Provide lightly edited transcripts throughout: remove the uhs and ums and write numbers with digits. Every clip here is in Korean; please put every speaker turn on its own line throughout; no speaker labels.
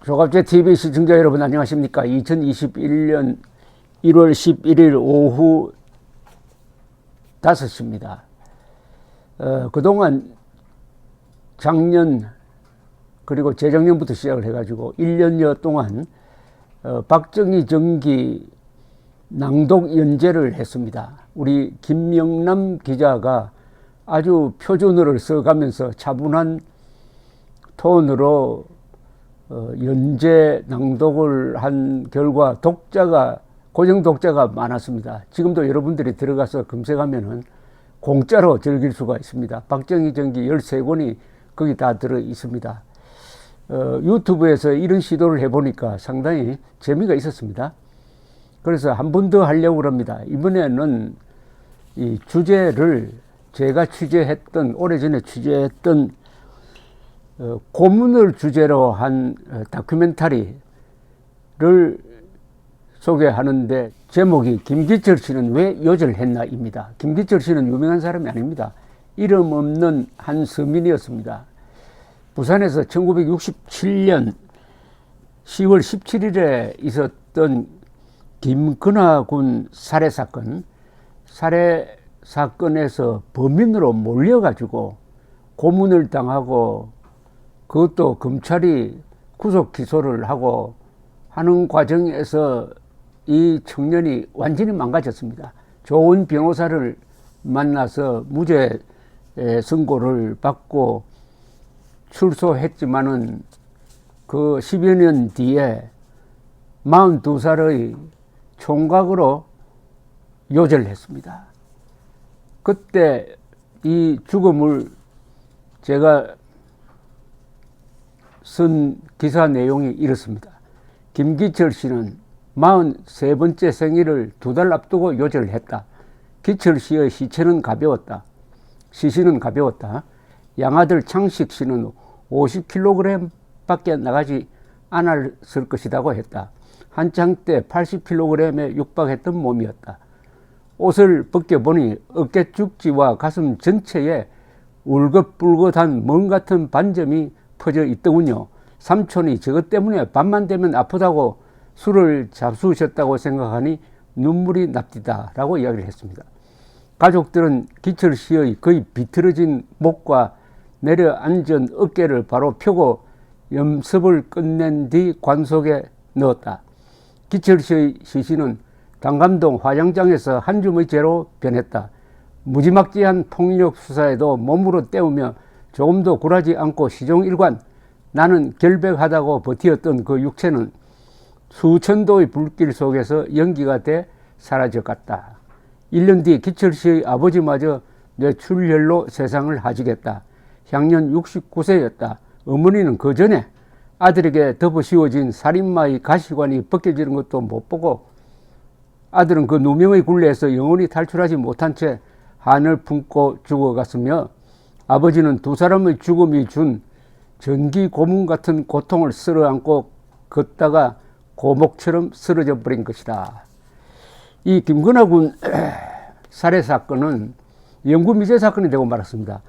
조갑제 TV 시청자 여러분 안녕하십니까? 2021년 1월 11일 오후 5시입니다. 그동안 작년 그리고 재작년부터 시작을 해가지고 1년여 동안 박정희 정기 낭독 연재를 했습니다. 우리 김영남 기자가 아주 표준어를 써가면서 차분한 톤으로 연재 낭독을 한 결과 고정 독자가 많았습니다. 지금도 여러분들이 들어가서 검색하면은 공짜로 즐길 수가 있습니다. 박정희 전기 13권이 거기 다 들어 있습니다. 유튜브에서 이런 시도를 해보니까 상당히 재미가 있었습니다. 그래서 한 번 더 하려고 합니다. 이번에는 이 주제를 제가 오래전에 취재했던 고문을 주제로 한 다큐멘터리를 소개하는데 제목이 김기철 씨는 왜 요절했나입니다. 김기철 씨는 유명한 사람이 아닙니다. 이름 없는 한 서민이었습니다. 부산에서 1967년 10월 17일에 있었던 김근하군 살해 사건에서 범인으로 몰려가지고 고문을 당하고 그것도 검찰이 구속 기소를 하고 하는 과정에서 이 청년이 완전히 망가졌습니다. 좋은 변호사를 만나서 무죄 선고를 받고 출소했지만은 그 10여 년 뒤에 42살의 총각으로 요절했습니다. 그때 이 죽음을 제가 쓴 기사 내용이 이렇습니다. 김기철 씨는 43번째 생일을 2달 앞두고 요절을 했다. 기철 씨의 시신은 가벼웠다. 양아들 창식 씨는 50kg 밖에 나가지 않았을 것이라고 했다. 한창 때 80kg에 육박했던 몸이었다. 옷을 벗겨보니 어깨 죽지와 가슴 전체에 울긋불긋한 멍 같은 반점이 퍼져 있더군요. 삼촌이 저것 때문에 밤만 되면 아프다고 술을 잡수셨다고 생각하니 눈물이 납디다 라고 이야기를 했습니다. 가족들은 기철 씨의 거의 비틀어진 목과 내려앉은 어깨를 바로 펴고 염습을 끝낸 뒤 관속에 넣었다. 기철 씨의 시신은 당감동 화장장에서 한 줌의 죄로 변했다. 무지막지한 폭력 수사에도 몸으로 때우며 조금도 굴하지 않고 시종일관 나는 결백하다고 버티었던 그 육체는 수천도의 불길 속에서 연기가 돼 사라져갔다. 1년 뒤 기철 씨의 아버지마저 뇌출혈로 세상을 하지겠다. 향년 69세였다. 어머니는 그 전에 아들에게 덮어 씌워진 살인마의 가시관이 벗겨지는 것도 못 보고 아들은 그 누명의 굴레에서 영원히 탈출하지 못한 채 한을 품고 죽어갔으며 아버지는 두 사람의 죽음이 준 전기 고문 같은 고통을 쓸어안고 걷다가 고목처럼 쓰러져 버린 것이다. 이 김근하군 살해 사건은 영구미제 사건이 되고 말았습니다.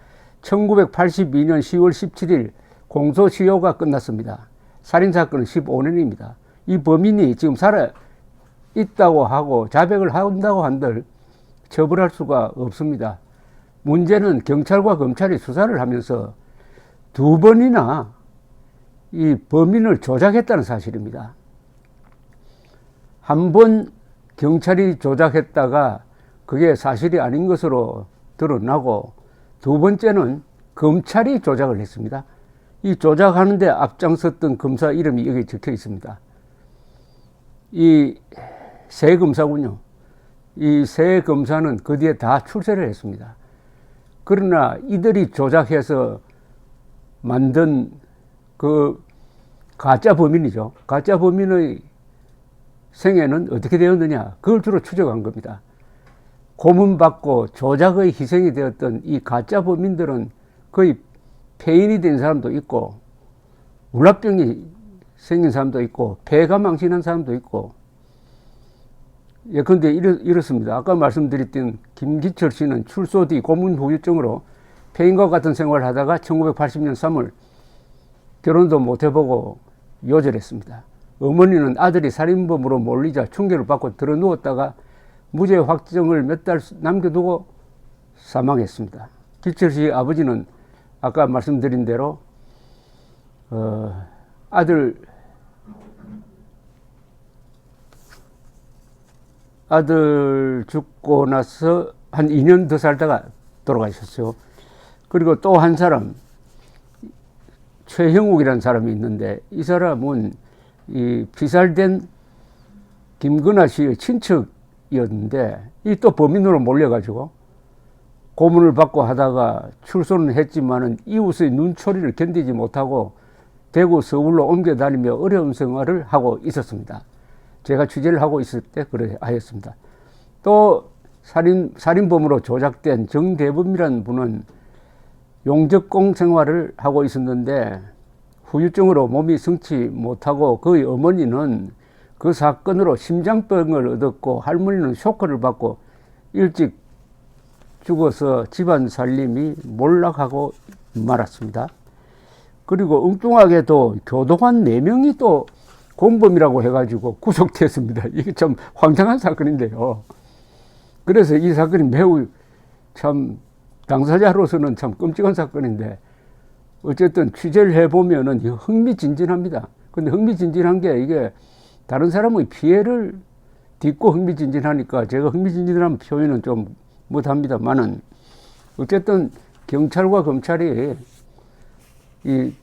1982년 10월 17일 공소시효가 끝났습니다. 살인사건은 15년입니다. 이 범인이 지금 살아 있다고 하고 자백을 한다고 한들 처벌할 수가 없습니다. 문제는 경찰과 검찰이 수사를 하면서 2번이나 이 범인을 조작했다는 사실입니다. 한 번 경찰이 조작했다가 그게 사실이 아닌 것으로 드러나고 2번째는 검찰이 조작을 했습니다. 이 조작하는데 앞장섰던 검사 이름이 여기 적혀 있습니다. 이 세 검사군요. 이 세 검사는 그 뒤에 다 출세를 했습니다. 그러나 이들이 조작해서 만든 그 가짜 범인이죠. 가짜 범인의 생애는 어떻게 되었느냐. 그걸 주로 추적한 겁니다. 고문받고 조작의 희생이 되었던 이 가짜 범인들은 거의 폐인이 된 사람도 있고 울납병이 생긴 사람도 있고 폐가 망신한 사람도 있고 예컨대 이렇습니다. 아까 말씀드렸던 김기철 씨는 출소 뒤 고문 후유증으로 폐인과 같은 생활을 하다가 1980년 3월 결혼도 못 해보고 요절했습니다. 어머니는 아들이 살인범으로 몰리자 충격을 받고 드러누웠다가 무죄 확정을 몇 달 남겨두고 사망했습니다. 기철 씨 아버지는 아까 말씀드린 대로 아들 죽고 나서 한 2년 더 살다가 돌아가셨어요. 그리고 또 한 사람, 최형욱이라는 사람이 있는데, 이 사람은 이 피살된 김건아 씨의 친척이었는데, 이 또 범인으로 몰려가지고 고문을 받고 하다가 출소는 했지만은 이웃의 눈초리를 견디지 못하고 대구 서울로 옮겨 다니며 어려운 생활을 하고 있었습니다. 제가 취재를 하고 있을 때 그래 하였습니다. 또 살인범으로 조작된 정대범이라는 분은 용접공 생활을 하고 있었는데 후유증으로 몸이 성치 못하고 그의 어머니는 그 사건으로 심장병을 얻었고 할머니는 쇼크를 받고 일찍 죽어서 집안 살림이 몰락하고 말았습니다. 그리고 엉뚱하게도 교도관 4명이 또 공범이라고 해가지고 구속됐습니다. 이게 참 황당한 사건인데요. 그래서 이 사건이 매우 참 당사자로서는 참 끔찍한 사건인데 어쨌든 취재를 해보면은 흥미진진합니다. 근데 흥미진진한 게 이게 다른 사람의 피해를 딛고 흥미진진하니까 제가 흥미진진한 표현은 좀 못합니다만은 어쨌든 경찰과 검찰이 이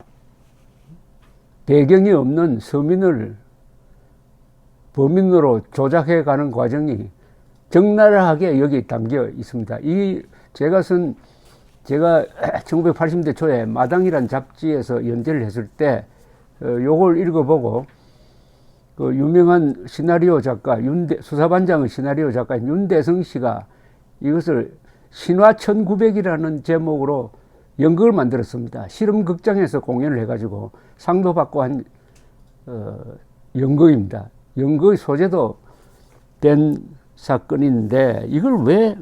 배경이 없는 서민을 범인으로 조작해 가는 과정이 적나라하게 여기 담겨 있습니다. 제가 1980년대 초에 마당이란 잡지에서 연재를 했을 때 요걸 읽어보고 그 유명한 시나리오 작가 수사반장의 시나리오 작가인 윤대성 씨가 이것을 신화 1900이라는 제목으로 연극을 만들었습니다. 실험극장에서 공연을 해가지고 상도 받고 한 연극입니다. 연극의 소재도 된 사건인데 이걸 왜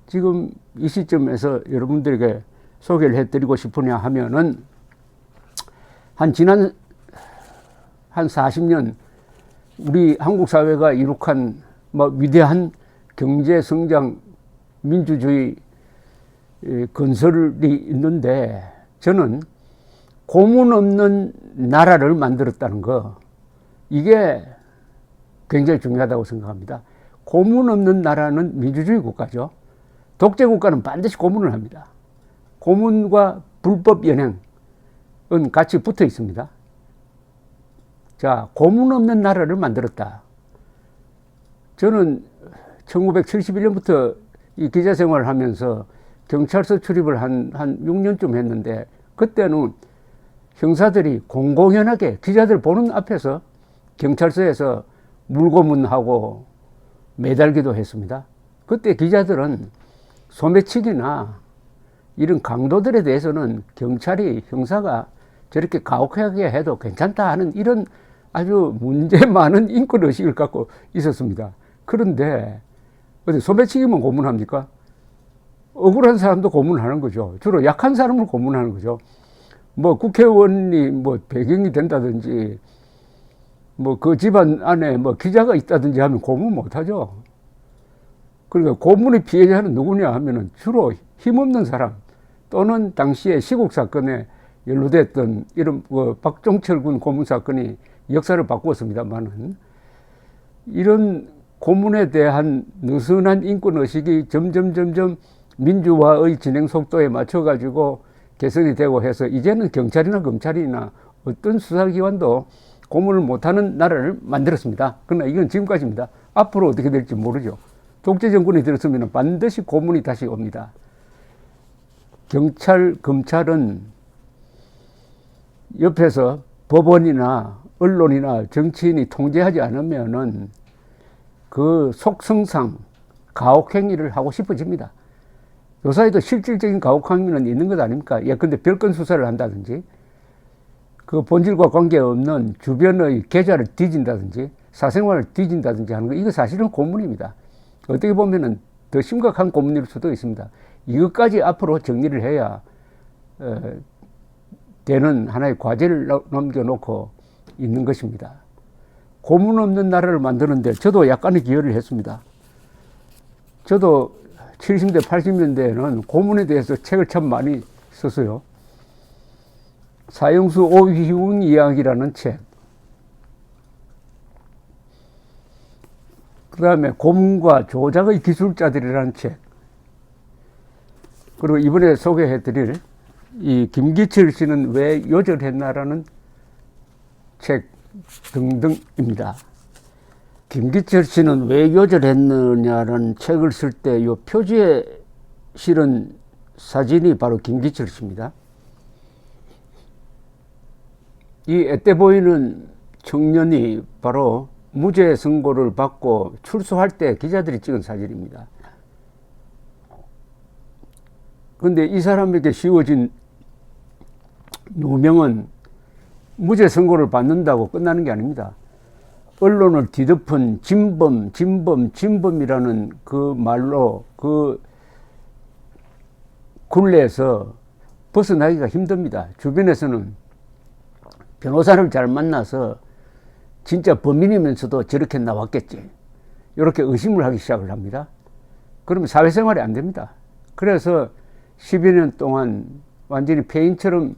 지금 이 시점에서 여러분들에게 소개를 해드리고 싶으냐 하면은 지난 한 40년 우리 한국 사회가 이룩한 위대한 경제 성장 민주주의 건설이 있는데 저는 고문 없는 나라를 만들었다는 거 이게 굉장히 중요하다고 생각합니다. 고문 없는 나라는 민주주의 국가죠. 독재 국가는 반드시 고문을 합니다. 고문과 불법 연행은 같이 붙어 있습니다. 자, 고문 없는 나라를 만들었다. 저는 1971년부터 이 기자 생활을 하면서 경찰서 출입을 한 6년쯤 했는데 그때는 형사들이 공공연하게 기자들 보는 앞에서 경찰서에서 물고문하고 매달기도 했습니다. 그때 기자들은 소매치기나 이런 강도들에 대해서는 경찰이 형사가 저렇게 가혹하게 해도 괜찮다 하는 이런 아주 문제 많은 인권의식을 갖고 있었습니다. 그런데 어디 소매치기만 고문합니까? 억울한 사람도 고문하는 거죠. 주로 약한 사람을 고문하는 거죠. 국회의원이 배경이 된다든지 그 집안 안에 기자가 있다든지 하면 고문 못하죠. 그러니까 고문의 피해자는 누구냐 하면은 주로 힘없는 사람 또는 당시에 시국 사건에 연루됐던 이런 박종철 군 고문 사건이 역사를 바꾸었습니다만은 이런 고문에 대한 느슨한 인권의식이 점점 민주화의 진행 속도에 맞춰가지고 개선이 되고 해서 이제는 경찰이나 검찰이나 어떤 수사기관도 고문을 못하는 나라를 만들었습니다. 그러나 이건 지금까지입니다. 앞으로 어떻게 될지 모르죠. 독재 정권이 들었으면 반드시 고문이 다시 옵니다. 경찰, 검찰은 옆에서 법원이나 언론이나 정치인이 통제하지 않으면은 그 속성상 가혹행위를 하고 싶어집니다. 요사이도 실질적인 가혹행위는 있는 것 아닙니까? 예컨대 별건 수사를 한다든지 그 본질과 관계없는 주변의 계좌를 뒤진다든지 사생활을 뒤진다든지 하는 거 이거 사실은 고문입니다. 어떻게 보면은 더 심각한 고문일 수도 있습니다. 이것까지 앞으로 정리를 해야 되는 하나의 과제를 넘겨놓고 있는 것입니다. 고문 없는 나라를 만드는데 저도 약간의 기여를 했습니다. 저도 70대, 80년대에는 고문에 대해서 책을 참 많이 썼어요. 사형수 오희웅 이야기라는 책, 그 다음에 고문과 조작의 기술자들이라는 책, 그리고 이번에 소개해드릴 이 김기철 씨는 왜 요절했나라는 책 등등입니다. 김기철 씨는 왜 요절했느냐라는 책을 쓸 때 이 표지에 실은 사진이 바로 김기철 씨입니다. 이 애때 보이는 청년이 바로 무죄 선고를 받고 출소할 때 기자들이 찍은 사진입니다. 그런데 이 사람에게 씌워진 누명은 무죄 선고를 받는다고 끝나는 게 아닙니다. 언론을 뒤덮은 진범이라는 그 말로 그 굴레에서 벗어나기가 힘듭니다. 주변에서는 변호사를 잘 만나서 진짜 범인이면서도 저렇게 나왔겠지, 이렇게 의심을 하기 시작을 합니다. 그러면 사회생활이 안 됩니다. 그래서 10여 년 동안 완전히 폐인처럼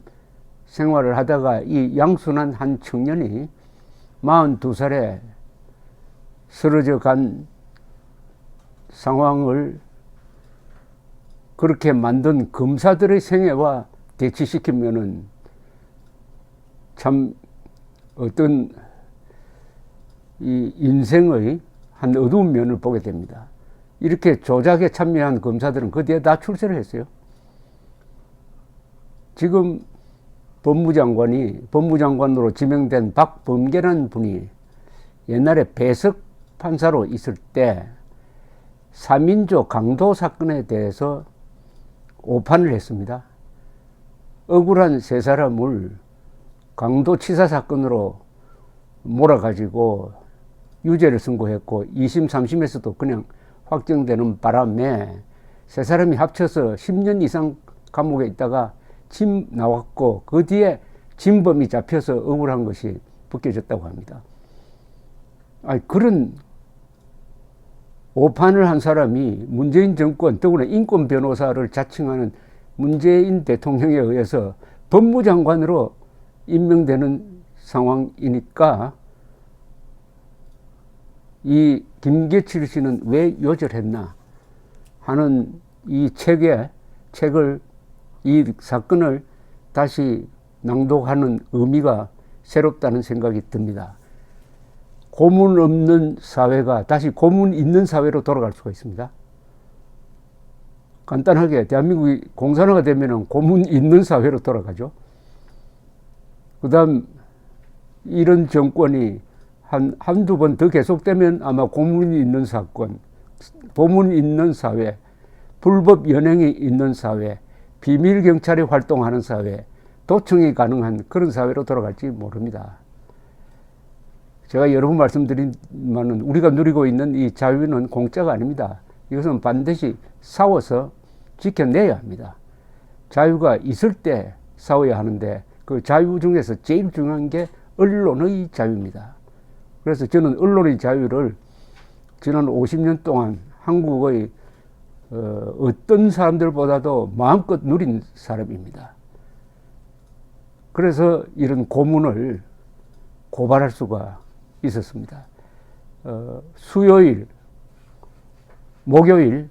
생활을 하다가 이 양순한 한 청년이 42살에 쓰러져 간 상황을 그렇게 만든 검사들의 생애와 대치시키면은 참 어떤 이 인생의 한 어두운 면을 보게 됩니다. 이렇게 조작에 참여한 검사들은 그 뒤에 다 출세를 했어요. 지금 법무장관으로 지명된 박범계라는 분이 옛날에 배석 판사로 있을 때 3인조 강도 사건에 대해서 오판을 했습니다. 억울한 세 사람을 강도치사 사건으로 몰아가지고 유죄를 선고했고 2심, 3심에서도 그냥 확정되는 바람에 세 사람이 합쳐서 10년 이상 감옥에 있다가 침 나왔고 그 뒤에 진범이 잡혀서 억울한 것이 벗겨졌다고 합니다. 아니, 그런 오판을 한 사람이 문재인 정권, 더구나 인권 변호사를 자칭하는 문재인 대통령에 의해서 법무장관으로 임명되는 상황이니까 이 김기철 씨는 왜 요절했나 하는 이 책을 이 사건을 다시 낭독하는 의미가 새롭다는 생각이 듭니다. 고문 없는 사회가 다시 고문 있는 사회로 돌아갈 수가 있습니다. 간단하게 대한민국이 공산화가 되면 고문 있는 사회로 돌아가죠. 그 다음 이런 정권이 한두 번 더 계속되면 아마 고문이 있는 사건, 고문 있는 사회, 불법 연행이 있는 사회, 비밀 경찰이 활동하는 사회, 도청이 가능한 그런 사회로 돌아갈지 모릅니다. 제가 여러 번 말씀드리지만 우리가 누리고 있는 이 자유는 공짜가 아닙니다. 이것은 반드시 싸워서 지켜내야 합니다. 자유가 있을 때 싸워야 하는데 그 자유 중에서 제일 중요한 게 언론의 자유입니다. 그래서 저는 언론의 자유를 지난 50년 동안 한국의 어떤 사람들보다도 마음껏 누린 사람입니다. 그래서 이런 고문을 고발할 수가 있었습니다. 수요일, 목요일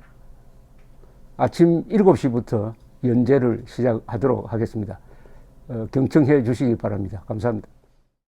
아침 7시부터 연재를 시작하도록 하겠습니다. 경청해 주시기 바랍니다. 감사합니다.